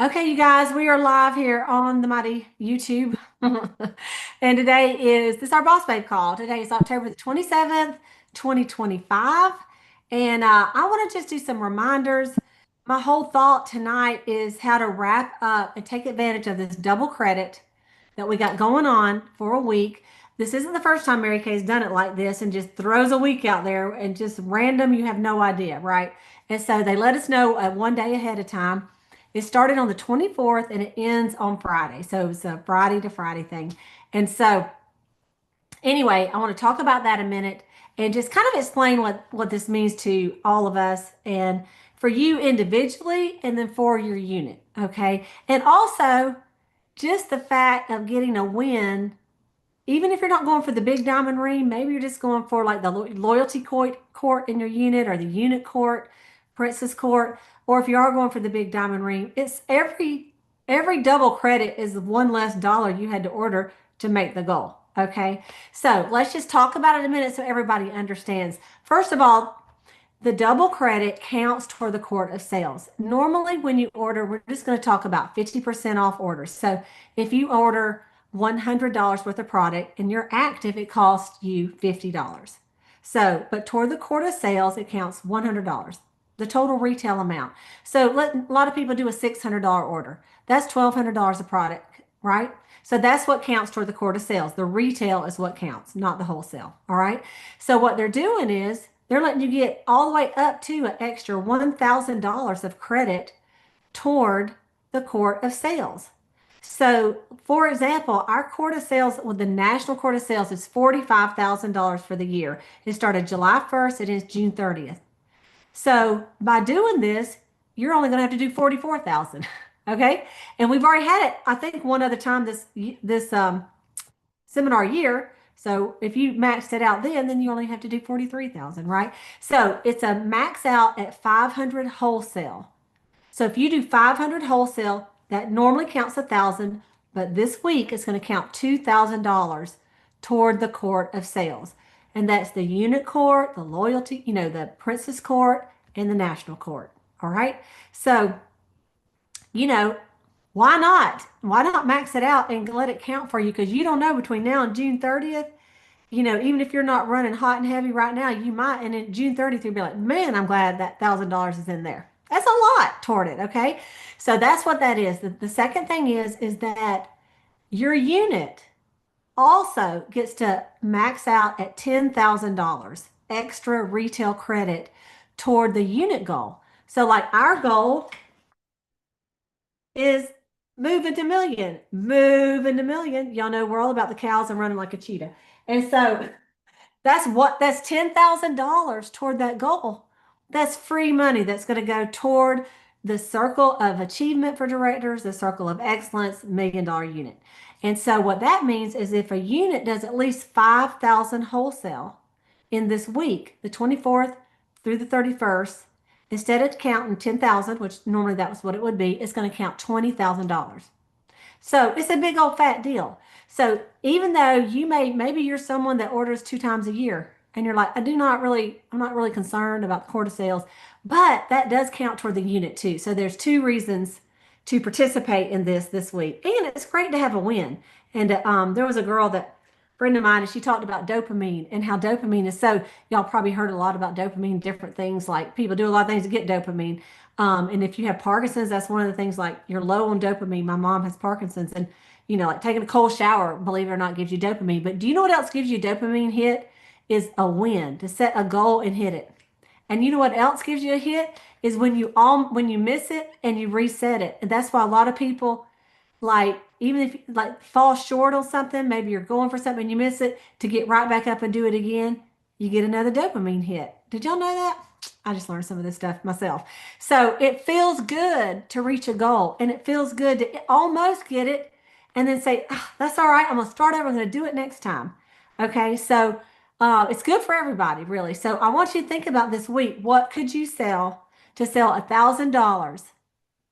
Okay, you guys, we are live here on the mighty YouTube. And today is this our Boss Babe call. Today is October the 27th, 2025. And I want to just do some reminders. My whole thought tonight is how to wrap up and take advantage of this double credit that we got going on for a week. This isn't the first time Mary Kay's done it like this and just throws a week out there and just random, you have no idea, right? And so they let us know one day ahead of time. It started on the 24th and it ends on Friday. So it's a Friday to Friday thing. And so, anyway, I want to talk about that a minute and just kind of explain what this means to all of us and for you individually and then for your unit. Okay. And also, just the fact of getting a win, even if you're not going for the big diamond ring, maybe you're just going for like the loyalty court in your unit or the unit court, princess court, or if you are going for the big diamond ring, it's every double credit is one less dollar you had to order to make the goal. Okay, so let's just talk about it a minute so everybody understands. First of all, the double credit counts toward the court of sales. Normally, when you order, we're just going to talk about 50% off orders. So if you order $100 worth of product and you're active, it costs you $50. So, but toward the court of sales, it counts $100, the total retail amount. So a lot of people do a $600 order. That's $1,200 a product, right? So that's what counts toward the court of sales. The retail is what counts, not the wholesale. All right. So what they're doing is they're letting you get all the way up to an extra $1,000 of credit toward the court of sales. So, for example, our court of sales with the national court of sales is $45,000 for the year. It started July 1st, it is June 30th. So, by doing this, you're only going to have to do 44,000. Okay? And we've already had it, I think, one other time this seminar year. So if you maxed it out then you only have to do 43,000, right? So it's a max out at 500 wholesale. So if you do 500 wholesale, that normally counts 1,000, but this week it's going to count $2,000 toward the court of sales. And that's the unit court, the loyalty, the princess court, and the national court. All right. So, you know, why not? Why not max it out and let it count for you? Because you don't know between now and June 30th, even if you're not running hot and heavy right now, you might. And in June 30th, you'll be like, man, I'm glad that $1,000 is in there. That's a lot toward it. Okay. So that's what that is. The second thing is that your unit also gets to max out at $10,000 extra retail credit toward the unit goal. So, like our goal is moving to million. Y'all know we're all about the cows and running like a cheetah. And so that's $10,000 toward that goal. That's free money that's going to go toward the circle of achievement for directors, the circle of excellence, $1 million unit. And so what that means is if a unit does at least 5,000 wholesale in this week, the 24th through the 31st, instead of counting 10,000, which normally that was what it would be, it's going to count $20,000. So it's a big old fat deal. So even though maybe you're someone that orders 2 times a year and you're like, I'm not really concerned about the quarter sales, but that does count toward the unit too. So there's two reasons to participate in this week. And it's great to have a win. And there was a girl that friend of mine, and she talked about dopamine and how dopamine is so, y'all probably heard a lot about dopamine, different things like people do a lot of things to get dopamine. And if you have Parkinson's, that's one of the things like you're low on dopamine. My mom has Parkinson's, and like taking a cold shower, believe it or not, gives you dopamine. But do you know what else gives you a dopamine hit? Is a win, to set a goal and hit it. And you know what else gives you a hit? Is when you miss it and you reset it. And that's why a lot of people, like, even if you like fall short on something, maybe you're going for something and you miss it, to get right back up and do it again, you get another dopamine hit. Did y'all know that? I just learned some of this stuff myself. So it feels good to reach a goal, and it feels good to almost get it and then say, "Ah, that's all right. I'm going to start over. I'm going to do it next time." Okay. So it's good for everybody, really. So I want you to think about this week. What could you sell to sell $1,000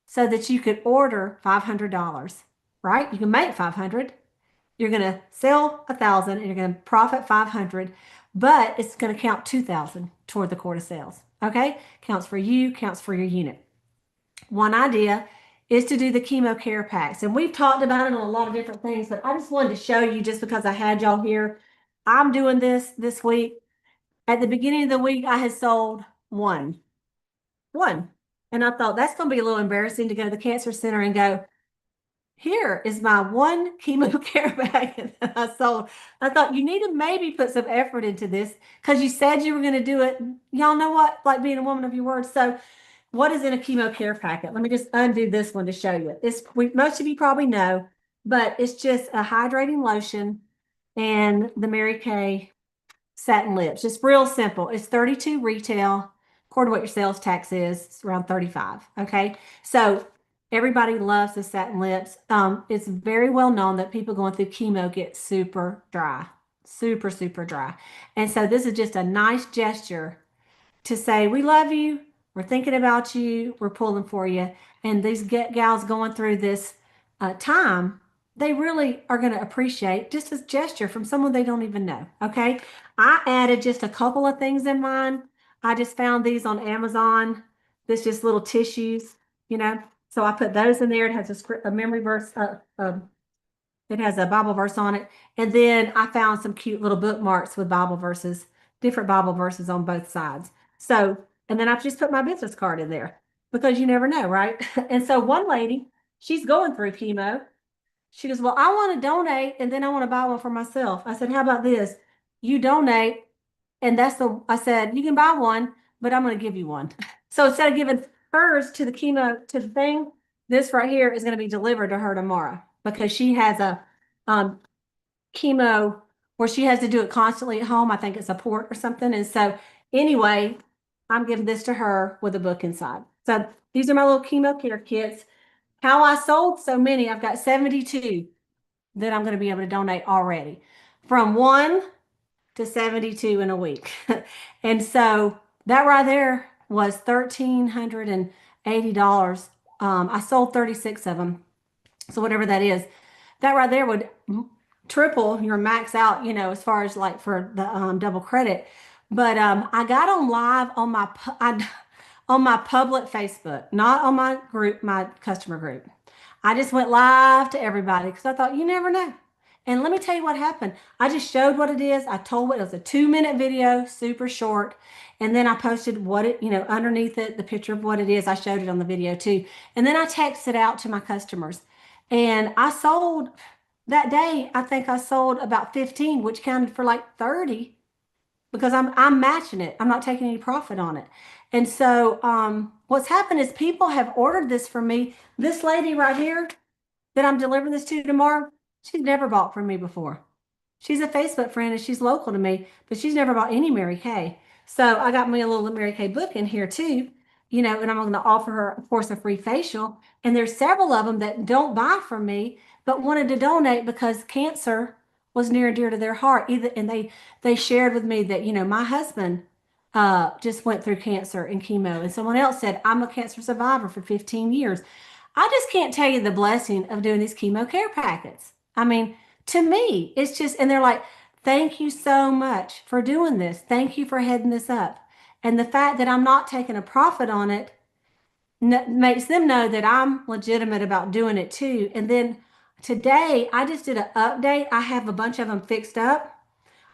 so that you could order $500, right? You can make 500. You're going to sell 1,000 and you're going to profit 500, but it's going to count 2,000 toward the court of sales. Okay? Counts for you, counts for your unit. One idea is to do the chemo care packs. And we've talked about it on a lot of different things, but I just wanted to show you just because I had y'all here. I'm doing this week. At the beginning of the week, I had sold one. And I thought that's going to be a little embarrassing to go to the cancer center and go, here is my one chemo care bag that I sold. I thought you need to maybe put some effort into this because you said you were going to do it. Y'all know what? Like being a woman of your word. So, what is in a chemo care packet? Let me just undo this one to show you. Most of you probably know, but it's just a hydrating lotion and the Mary Kay satin lips. Just real simple. It's 32 retail. According to what your sales tax is, it's around 35. Okay. So everybody loves the satin lips. It's very well known that people going through chemo get super dry, super, super dry. And so this is just a nice gesture to say, we love you, we're thinking about you, we're pulling for you. And these gals going through this time, they really are going to appreciate just a gesture from someone they don't even know. Okay. I added just a couple of things in mine. I just found these on Amazon. This just little tissues, you know. So I put those in there. It has a memory verse, it has a Bible verse on it. And then I found some cute little bookmarks with Bible verses, different Bible verses on both sides. So, and then I just put my business card in there because you never know, right? And so one lady, she's going through chemo. She goes, well, I want to donate and then I want to buy one for myself. I said, how about this? You donate, and I said, you can buy one, but I'm going to give you one. So instead of giving hers to the chemo, to the thing, this right here is going to be delivered to her tomorrow because she has a um, chemo where she has to do it constantly at home. I think it's a port or something. And so anyway, I'm giving this to her with a book inside. So these are my little chemo care kits. How I sold so many, I've got 72 that I'm going to be able to donate already. From one to 72 in a week. And so that right there was $1,380. I sold 36 of them. So whatever that is, that right there would triple your max out, as far as like for the double credit. But I got on live on on my public Facebook, not on my group, my customer group. I just went live to everybody because I thought you never know. And let me tell you what happened. I just showed what it is. I told what it was, a 2-minute video, super short. And then I posted what it, underneath it, the picture of what it is. I showed it on the video too. And then I texted out to my customers. And I sold that day, I think I sold about 15, which counted for like 30 because I'm matching it. I'm not taking any profit on it. And so what's happened is people have ordered this from me. This lady right here that I'm delivering this to tomorrow, she's never bought from me before. She's a Facebook friend and she's local to me, but she's never bought any Mary Kay. So I got me a little Mary Kay book in here too, and I'm going to offer her, of course, a free facial. And there's several of them that don't buy from me, but wanted to donate because cancer was near and dear to their heart. And they shared with me that, my husband just went through cancer and chemo. And someone else said, I'm a cancer survivor for 15 years. I just can't tell you the blessing of doing these chemo care packets. I mean, to me, it's just, and they're like, thank you so much for doing this. Thank you for heading this up. And the fact that I'm not taking a profit on it makes them know that I'm legitimate about doing it too. And then today, I just did an update. I have a bunch of them fixed up.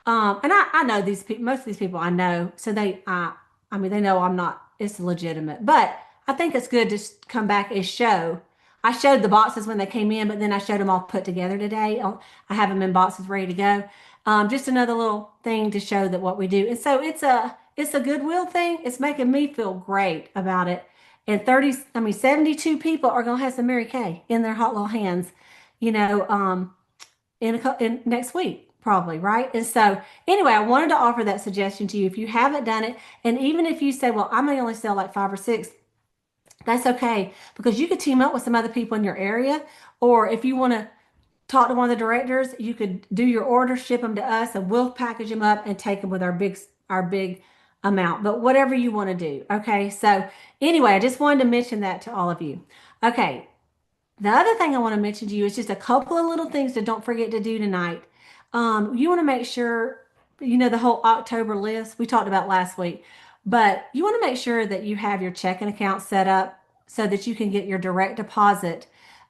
And I know these people, most of these people I know, so I mean, they know I'm not, it's legitimate, but I think it's good to come back and show. I showed the boxes when they came in, but then I showed them all put together today. I have them in boxes ready to go. Just another little thing to show that what we do. And so it's a goodwill thing. It's making me feel great about it. And 72 people are going to have some Mary Kay in their hot little hands, you know, in next week, probably, right? And so, anyway, I wanted to offer that suggestion to you. If you haven't done it, and even if you say, well, I may only sell like 5 or 6, that's okay because you could team up with some other people in your area. Or if you want to talk to one of the directors, you could do your order, ship them to us, and we'll package them up and take them with our big amount. But whatever you want to do. Okay. So, anyway, I just wanted to mention that to all of you. Okay. The other thing I want to mention to you is just a couple of little things that don't forget to do tonight. You want to make sure, the whole October list we talked about last week, but you want to make sure that you have your checking account set up so that you can get your direct deposit.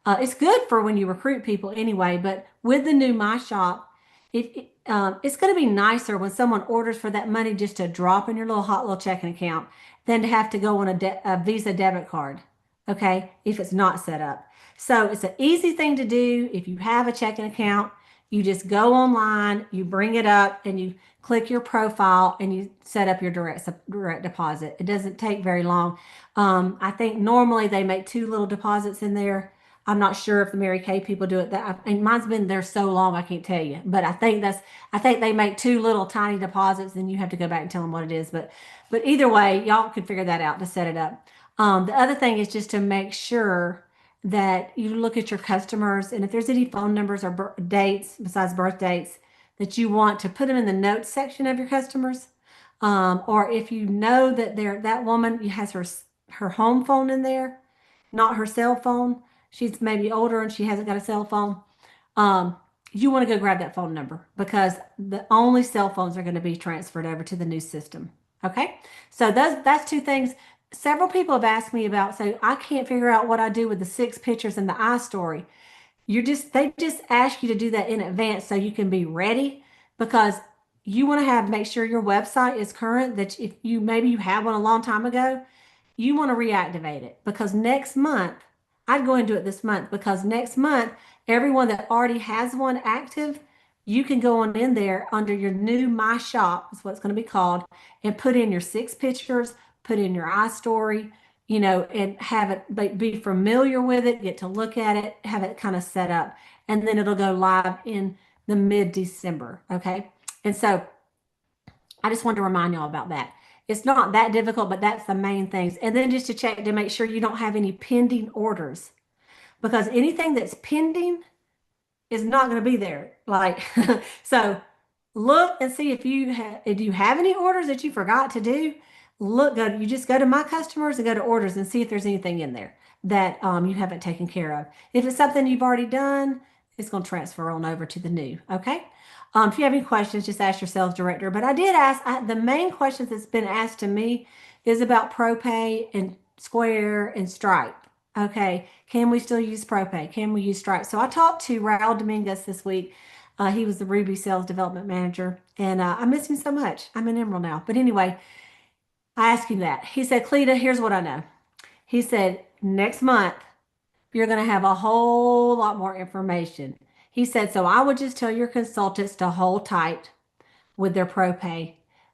It's good for when you recruit people anyway, but with the new My Shop, it's going to be nicer when someone orders for that money just to drop in your little hot little checking account than to have to go on a Visa debit card, okay, if it's not set up. So it's an easy thing to do. If you have a checking account, you just go online, you bring it up, and you click your profile and you set up your direct deposit. It doesn't take very long. I think normally they make two little deposits in there. I'm not sure if the Mary Kay people do it. And mine's been there so long I can't tell you. But I think they make two little tiny deposits, and you have to go back and tell them what it is. But either way, y'all can figure that out to set it up. The other thing is just to make sure that you look at your customers, and if there's any phone numbers or dates besides birth dates that you want to put them in the notes section of your customers, or if you know that that woman has her home phone in there, not her cell phone. She's maybe older and she hasn't got a cell phone. Um, you want to go grab that phone number because the only cell phones are going to be transferred over to the new system. Okay, so that's two things. Several people have asked me about, so I can't figure out what I do with the 6 pictures in the iStory. They just ask you to do that in advance so you can be ready because you want to make sure your website is current, that if you maybe you had one a long time ago, you want to reactivate it because next month, I'd go and do it this month because next month, everyone that already has one active, you can go on in there under your new My Shop, is what it's going to be called, and put in your 6 pictures, put in your iStory, and have it be familiar with it, get to look at it, have it kind of set up, and then it'll go live in the mid-December. Okay. And so I just wanted to remind y'all about that. It's not that difficult, but that's the main things. And then just to check to make sure you don't have any pending orders because anything that's pending is not going to be there. Like, so look and see if you have any orders that you forgot to do. You just go to My Customers and go to orders and see if there's anything in there that you haven't taken care of. If it's something you've already done, it's going to transfer on over to the new. Okay. If you have any questions, just ask your sales director. But I did ask, the main questions that's been asked to me is about ProPay and Square and Stripe. Okay, can we still use ProPay? Can we use Stripe? So I talked to Raul Dominguez this week. He was the Ruby Sales Development Manager, and I miss him so much. I'm in Emerald now. But anyway, I asked him that. He said, Cleta, here's what I know. He said, next month, you're going to have a whole lot more information. He said, so I would just tell your consultants to hold tight with their ProPay.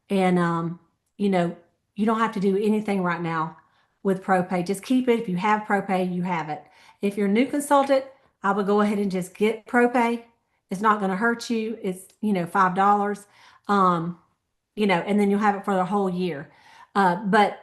And, you know, you don't have to do anything right now with ProPay. Just keep it. If you have ProPay, you have it. If you're a new consultant, I would go ahead and just get ProPay. It's not going to hurt you. It's, $5. And then you'll have it for the whole year. But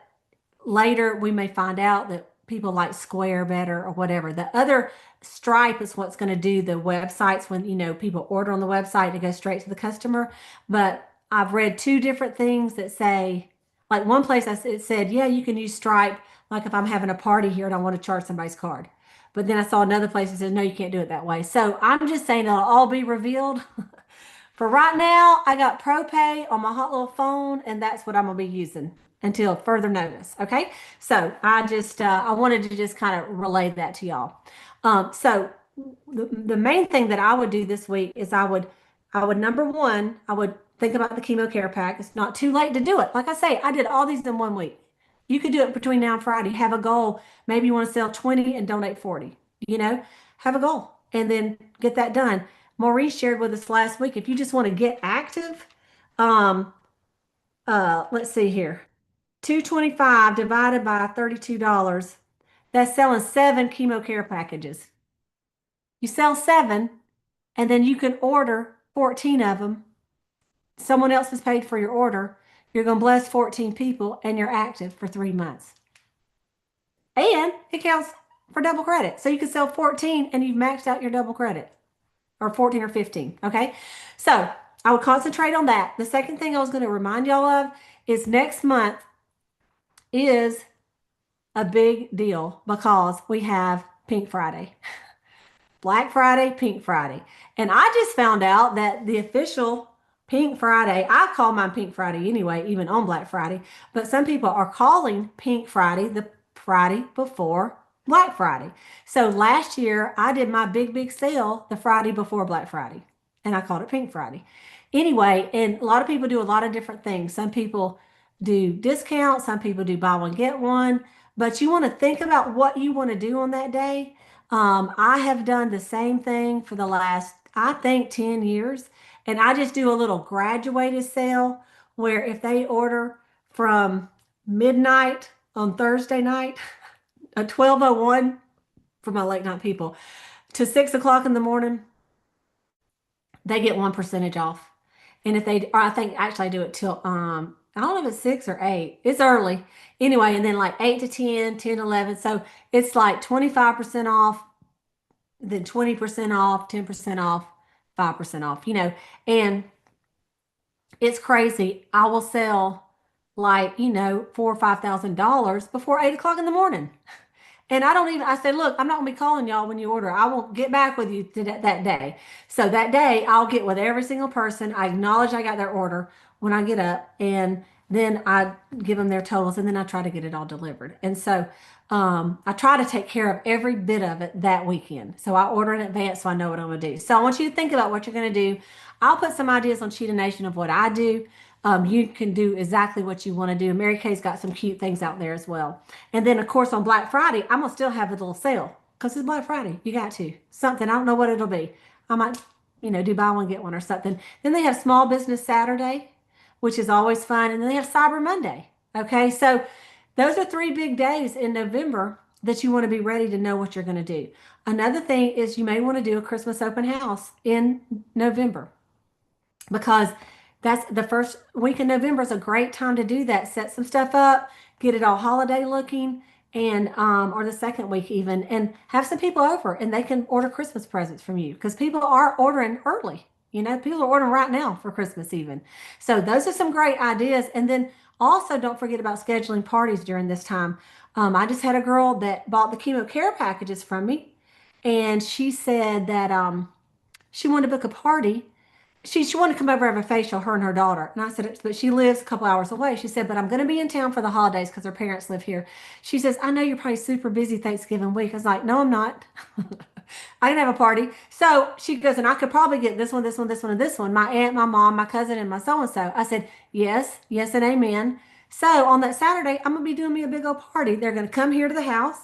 later we may find out that people like Square better or whatever. The other Stripe is what's going to do the websites when, people order on the website to go straight to the customer. But I've read two different things that say, like one place it said, yeah, you can use Stripe, like if I'm having a party here and I want to charge somebody's card. But then I saw another place that said, no, you can't do it that way. So I'm just saying it'll all be revealed. For right now, I got ProPay on my hot little phone, and that's what I'm gonna be using until further notice. Okay, so I wanted to just kind of relay that to y'all. So the main thing that I would do this week is I would number one, I would think about the chemo care pack. It's not too late to do it. Like I say, I did all these in one week. You could do it between now and Friday. Have a goal. Maybe you want to sell 20 and donate 40. Have a goal and then get that done. Maurice shared with us last week. If you just want to get active, um, let's see here. 225 divided by $32. That's selling 7 chemo care packages. You sell 7, and then you can order 14 of them. Someone else has paid for your order. You're going to bless 14 people, and you're active for 3 months. And it counts for double credit. So you can sell 14, and you've maxed out your double credit, or 14 or 15. Okay. So I would concentrate on that. The second thing I was going to remind y'all of is next month is a big deal because we have Pink Friday. Black Friday, Pink Friday. And I just found out that the official Pink Friday, I call mine Pink Friday anyway, even on Black Friday, but some people are calling Pink Friday the Friday before Black Friday. So last year I did my big sale the Friday before Black Friday, and I called it Pink Friday. Anyway, and a lot of people do a lot of different things. Some people do discounts, some people do buy one get one, but you want to think about what you want to do on that day. I have done the same thing for the last, I think, 10 years, and I just do a little graduated sale where if they order from midnight on Thursday night, a 12:01 for my late night people, to 6 o'clock in the morning, they get 1% off. And if they, or I think actually I do it till, I don't know if it's 6 or 8. It's early. Anyway, and then like 8 to 10, 10, 11. So it's like 25% off, then 20% off, 10% off, 5% off, and it's crazy. I will sell like, $4 or $5,000 before 8 o'clock in the morning. And I don't even, I said, look, I'm not gonna be calling y'all when you order. I won't get back with you to that day. So that day, I'll get with every single person. I acknowledge I got their order when I get up, and then I give them their totals, and then I try to get it all delivered. And so I try to take care of every bit of it that weekend. So I order in advance so I know what I'm gonna do. So I want you to think about what you're gonna do. I'll put some ideas on Cheetah Nation of what I do. You can do exactly what you want to do. Mary Kay's got some cute things out there as well. And then, of course, on Black Friday, I'm going to still have a little sale because it's Black Friday. You got to. Something. I don't know what it'll be. I might, do buy one, get one or something. Then they have Small Business Saturday, which is always fun. And then they have Cyber Monday. Okay. So those are 3 big days in November that you want to be ready to know what you're going to do. Another thing is you may want to do a Christmas open house in November, because that's the first week in November is a great time to do that. Set some stuff up, get it all holiday looking, and or the second week even, and have some people over, and they can order Christmas presents from you because people are ordering early. People are ordering right now for Christmas even. So those are some great ideas. And then also don't forget about scheduling parties during this time. I just had a girl that bought the chemo care packages from me, and she said that she wanted to book a party. She wanted to come over and have a facial, her and her daughter. And I said, but she lives a couple hours away. She said, but I'm going to be in town for the holidays because her parents live here. She says, I know you're probably super busy Thanksgiving week. I was like, no, I'm not. I can have a party. So she goes, and I could probably get this one, this one, this one, and this one. My aunt, my mom, my cousin, and my so-and-so. I said, yes, yes, and amen. So on that Saturday, I'm going to be doing me a big old party. They're going to come here to the house,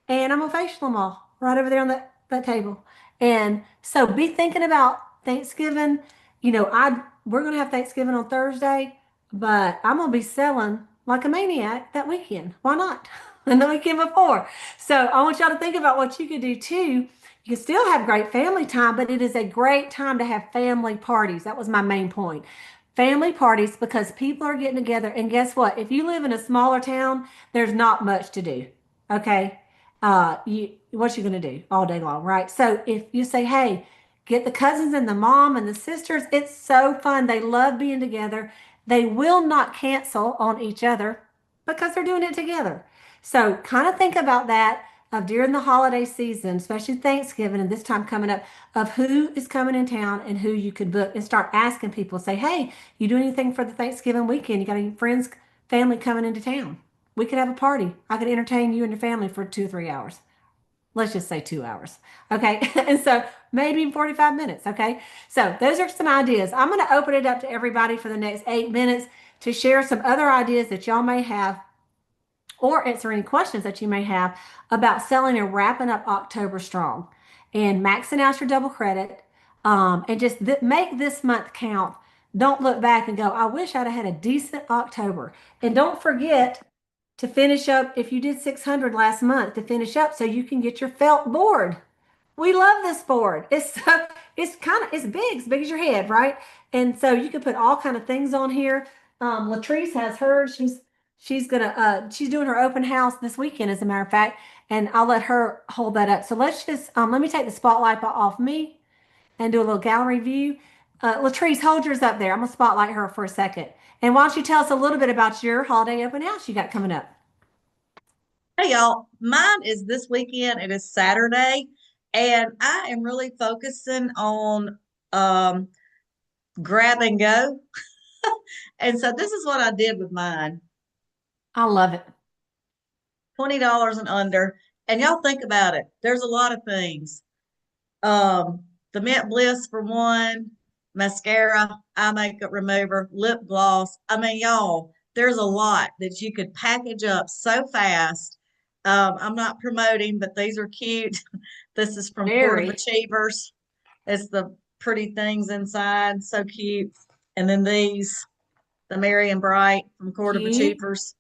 and I'm gonna facial them all right over there on that table. And so be thinking about Thanksgiving. We're gonna have Thanksgiving on Thursday, but I'm gonna be selling like a maniac that weekend. Why not? And the weekend before. So I want y'all to think about what you could do too. You can still have great family time, but it is a great time to have family parties. That was my main point. Family parties, because people are getting together. And guess what? If you live in a smaller town, there's not much to do. Okay. What you gonna do all day long, right? So if you say, hey, get the cousins and the mom and the sisters, it's so fun. They love being together. They will not cancel on each other because they're doing it together. So kind of think about that of during the holiday season, especially Thanksgiving and this time coming up, of who is coming in town and who you could book, and start asking people. Say, hey, you do anything for the Thanksgiving weekend? You got any friends, family coming into town? We could have a party. I could entertain you and your family for 2 or 3 hours. Let's just say 2 hours. Okay. And so maybe 45 minutes. Okay. So those are some ideas. I'm going to open it up to everybody for the next 8 minutes to share some other ideas that y'all may have, or answer any questions that you may have about selling and wrapping up October strong and maxing out your double credit, and just make this month count. Don't look back and go, I wish I'd have had a decent October. And don't forget to finish up, if you did 600 last month, to finish up so you can get your felt board. We love this board. It's big as your head, right? And so you can put all kind of things on here. Latrice has hers. She's doing her open house this weekend, as a matter of fact, and I'll let her hold that up. So let me take the spotlight off me and do a little gallery view. Latrice, hold yours up there. I'm gonna spotlight her for a second. And why don't you tell us a little bit about your holiday open house you got coming up? Hey y'all, mine is this weekend. It is Saturday, and I am really focusing on um grab and go. And so this is what I did with mine. I love it. $20 and under. And y'all think about it. There's a lot of things. Um, the Mint Bliss for one, mascara, eye makeup remover, lip gloss. I mean, y'all, there's a lot that you could package up so fast. I'm not promoting, but these are cute. This is from Court of Very Achievers. It's the pretty things inside, so cute. And then these, the Merry and Bright from Court of cute. Achievers.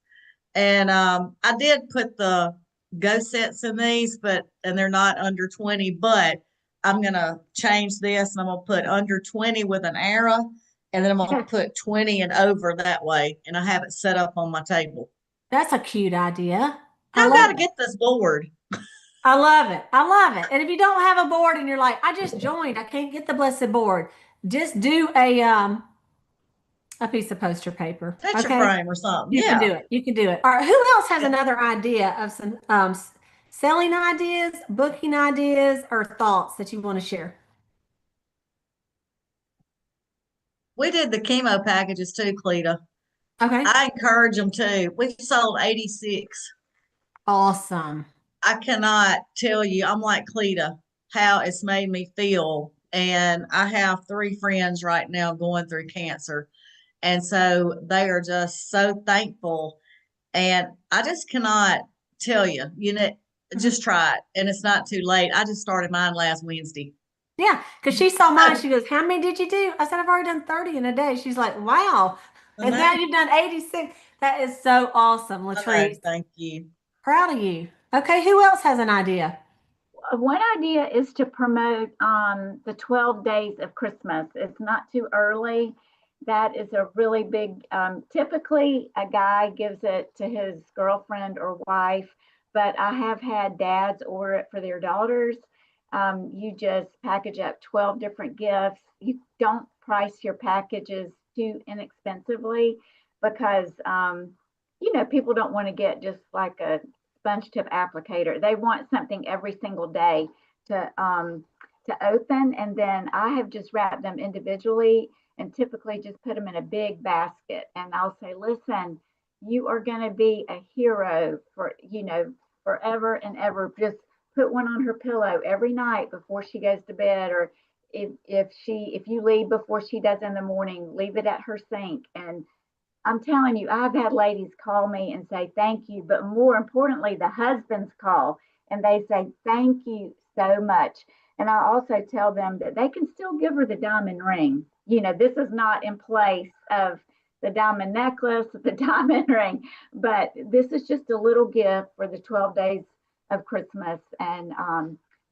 And I did put the go sets in these, but and they're not under 20, but I'm gonna change this and I'm gonna put under 20 with an arrow, and then I'm gonna put 20 and over that way, and I have it set up on my table. That's a cute idea. I Y'all love gotta it. get this board. I love it. I love it. And if you don't have a board and you're like, I just joined, I can't get the blessed board, just do a piece of poster paper. Picture Okay? frame or something. You can Yeah. do it. You can do it. All right. Who else has another idea of some selling ideas, booking ideas, or thoughts that you want to share? We did the chemo packages too, Cleta. Okay. I encourage them too. We sold 86. Awesome. I cannot tell you, I'm like Cleta, how it's made me feel. And I have three friends right now going through cancer. And so they are just so thankful. And I just cannot tell you, Mhm. just try it. And it's not too late. I just started mine last Wednesday. Yeah, because she saw mine. She goes, how many did you do? I said, I've already done 30 in a day. She's like, wow. I And know. now you've done 86. That is so awesome, I know. Latrice. Thank you. Proud of you. Okay, who else has an idea? One idea is to promote the 12 days of Christmas. It's not too early. That is a really big, typically, a guy gives it to his girlfriend or wife, but I have had dads order it for their daughters. You just package up 12 different gifts. You don't price your packages too inexpensively because, people don't want to get just like a sponge tip applicator. They want something every single day to open, and then I have just wrapped them individually and typically just put them in a big basket. And I'll say, listen, you are going to be a hero for forever and ever. Just put one on her pillow every night before she goes to bed, or if you leave before she does in the morning, leave it at her sink. And I'm telling you, I've had ladies call me and say thank you, but more importantly, the husbands call and they say thank you so much. And I also tell them that they can still give her the diamond ring. This is not in place of the diamond necklace, the diamond ring, but this is just a little gift for the 12 days of Christmas. And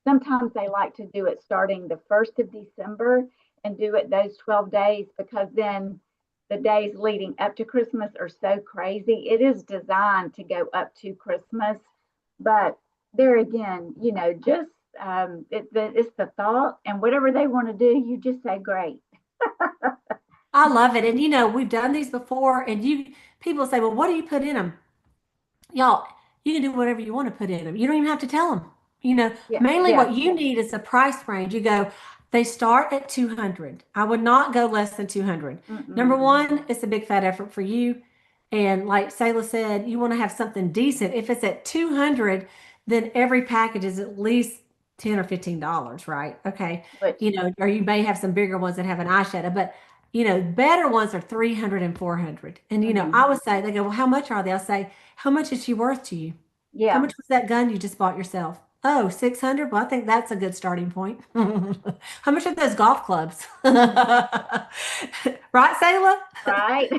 sometimes they like to do it starting the 1st of December and do it those 12 days because then the days leading up to Christmas are so crazy. It is designed to go up to Christmas, but there again, just it's the thought, and whatever they want to do, you just say great. I love it. And we've done these before, and people say, well, what do you put in them? Y'all, you can do whatever you want to put in them. You don't even have to tell them. Yeah, Mainly yeah. what you need is a price range. You go, they start at 200. I would not go less than 200. Number Mm-mm. one, it's a big fat effort for you. And like Sayla said, you want to have something decent. If it's at 200, then every package is at least 10 or $15, right? Okay. Which, Or you may have some bigger ones that have an eyeshadow, but better ones are 300 and 400. And mm-hmm. I would say, they go, well, how much are they? I'll say, how much is she worth to you? How Yeah, much was that gun you just bought yourself? Oh, 600. Well, I think that's a good starting point. How much are those golf clubs? Right, Sayla? right.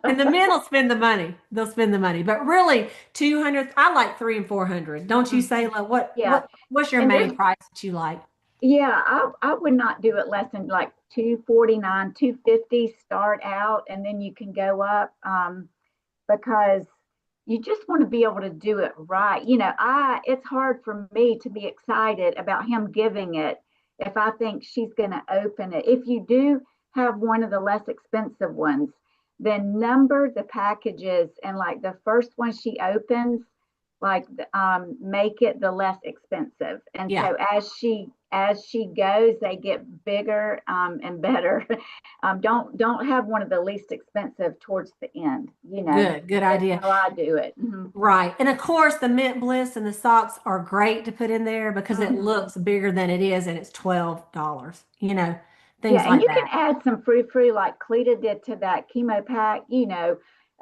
And the men will spend the money. They'll spend the money. But really, 200, I like 3 and 400. Don't you, Mm, Sayla? What yeah, what what's your and there's main price that you like? yeah, I would not do it less than like 249, 250 start out, and then you can go up. Because you just want to be able to do it right. It's hard for me to be excited about him giving it if I think she's going to open it. If you do have one of the less expensive ones, then number the packages and like the first one she opens, like make it the less expensive. And Yeah. so as she as she goes, they get bigger and better. Don't have one of the least expensive towards the end. Good That's idea. how I do it. Right. And of course, the Mint Bliss and the socks are great to put in there because it looks bigger than it is and it's $12, Yeah, things and like you can that. add some frou-frou like Cleta did to that chemo pack,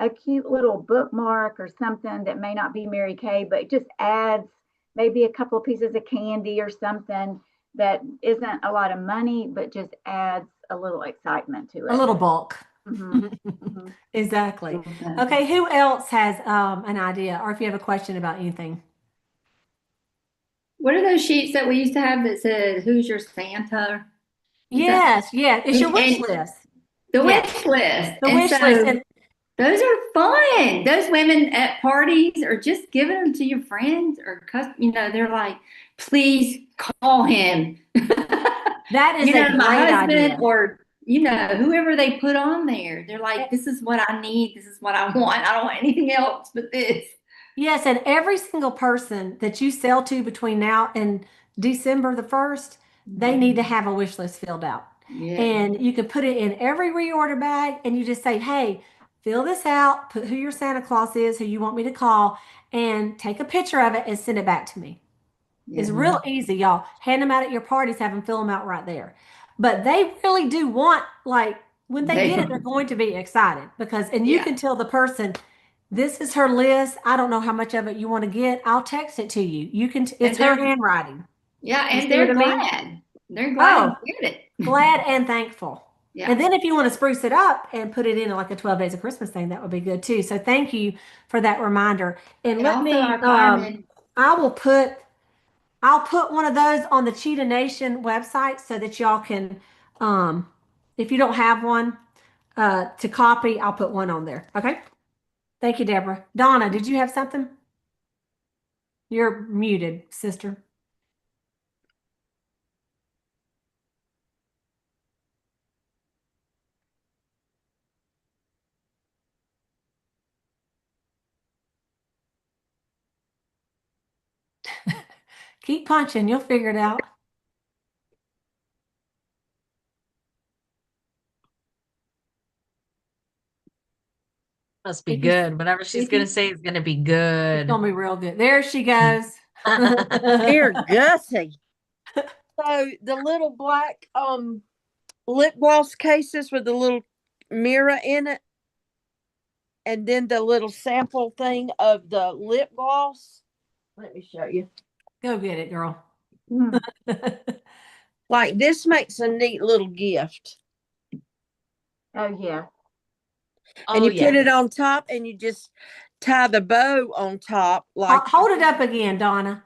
a cute little bookmark or something that may not be Mary Kay, but it just adds maybe a couple of pieces of candy or something that isn't a lot of money, but just adds a little excitement to A it. little bulk. Hmm. Hmm. Exactly. Love that. Okay, who else has an idea or if you have a question about anything? What are those sheets that we used to have that said, "Who's your Santa?" Is that Yes, yes. It's your wish and list. the Yes, wish list? the And wish list. so And those are fun. Those women at parties or just giving them to your friends or they're like, please call him. that is a My great husband idea. or whoever they put on there. They're like, this is what I need. This is what I want. I don't want anything else but this. Yes, and every single person that you sell to between now and December the 1st, they need to have a wish list filled out. Yeah, And you can put it in every reorder bag and you just say, hey, fill this out, put who your Santa Claus is, who you want me to call, and take a picture of it and send it back to me. It's yeah. real easy, y'all. Hand them out at your parties, have them fill them out right there. But they really do want, like, when they They, get it, they're going to be excited because, and you yeah. can tell the person, this is her list. I don't know how much of it you want to get. I'll text it to you. You can, And it's her they're handwriting. Yeah, You and see what they're I mean? glad. They're glad Oh, you get it. glad and thankful. And Yeah. then if you want to spruce it up and put it in like a 12 days of Christmas thing, that would be good too. So thank you for that reminder. And And let also me, our firemen. I will put I'll put one of those on the Cheetah Nation website so that y'all can, um, if you don't have one to copy, I'll put one on there. Okay. Thank you, Deborah. Donna, did you have something? You're muted, sister. Keep punching. You'll figure it out. Must be If you, good. Whatever she's if gonna you, say is gonna be it's good. gonna be real good. There she goes. Dear Gussie. So the little black lip gloss cases with the little mirror in it, and then the little sample thing of the lip gloss. Let me show you. Go get it, girl. Mm. Like this makes a neat little gift. Oh, yeah. And Oh you yeah. put it on top and you just tie the bow on top like Hold it up again, Donna.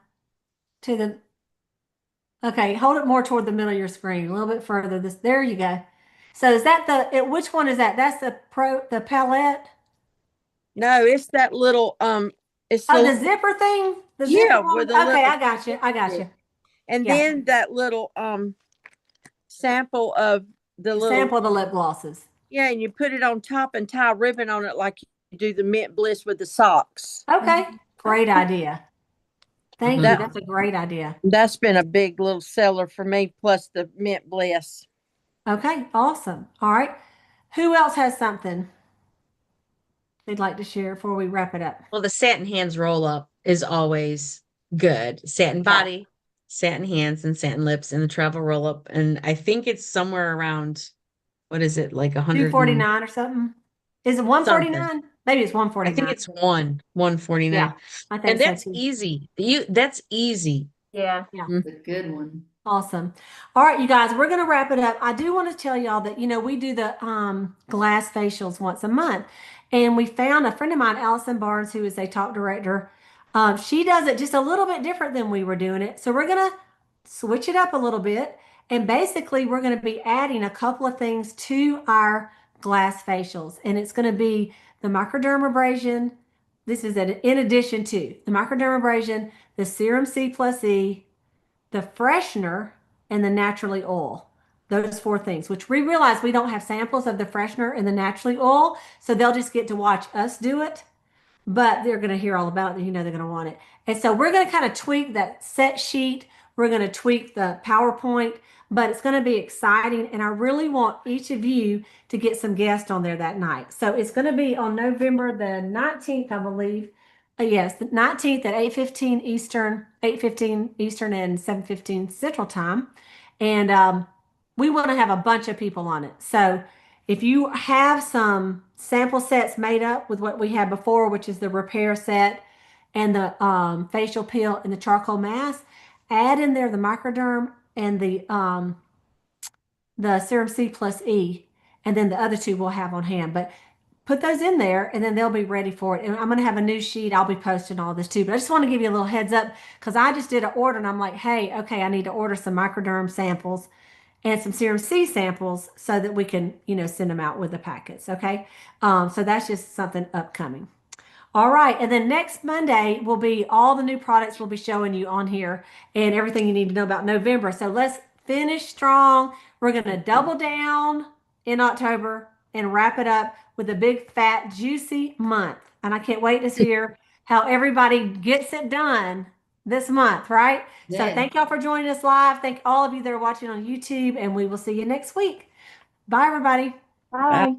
To the Okay, hold it more toward the middle of your screen, a little bit further. There you go. So is that which one is that? That's the palette? no, it's that little it's Oh, the the zipper thing? The zipper yeah one? with a Okay, little I got you. I got you. and Yeah, then that little sample of the the little sample of the lip glosses. yeah, and you put it on top and tie a ribbon on it like you do the mint bliss with the socks. Okay, great idea. Thank you. That That's a great idea. that's been a big little seller for me, plus the mint bliss. Okay, awesome. All right. Who else has something they'd like to share before we wrap it up? Well, the satin hands roll up is always good. Satin Yeah. body, satin hands, and satin lips, and the travel roll up. And I think it's somewhere around what is it, like 100 and 249 or something? Is it something. 149? Maybe it's I think 149. it's 149. Yeah, I And think so that's too. easy. That's easy. Yeah. Yeah. It's a good one. Awesome. All right, you guys, we're going to wrap it up. I do want to tell y'all that, we do the glass facials once a month. And we found a friend of mine, Allison Barnes, who is a talk director. She does it just a little bit different than we were doing it. So we're going to switch it up a little bit. And basically, we're going to be adding a couple of things to our glass facials. And it's going to be the microdermabrasion. This is in addition to the microdermabrasion, the serum C plus E, the freshener, and the naturally oil. Those four things, which we realize we don't have samples of the freshener and the naturally oil, so they'll just get to watch us do it, but they're going to hear all about it. They're going to want it. And so we're going to kind of tweak that set sheet We're going to tweak the PowerPoint, but it's going to be exciting. And I really want each of you to get some guests on there that night. So it's going to be on November the 19th, I believe. Yes, the 19th at 8:15 Eastern, 8:15 Eastern and 7:15 Central Time. And we want to have a bunch of people on it. So if you have some sample sets made up with what we had before, which is the repair set and the facial peel and the charcoal mask, add in there the microderm and the serum C plus E, and then the other two we'll have on hand. But put those in there and then they'll be ready for it. And I'm going to have a new sheet. I'll be posting all this too. But I just want to give you a little heads up because I just did an order and I'm like, hey, okay, I need to order some microderm samples and some serum C samples so that we can, send them out with the packets. Okay. So that's just something upcoming. All right. And then next Monday will be all the new products we'll be showing you on here and everything you need to know about November. So let's finish strong. We're going to double down in October and wrap it up with a big, fat, juicy month. And I can't wait to hear how everybody gets it done this month, right? So Yeah. thank y'all for joining us live. Thank all of you that are watching on YouTube, and we will see you next week. Bye, everybody. Bye.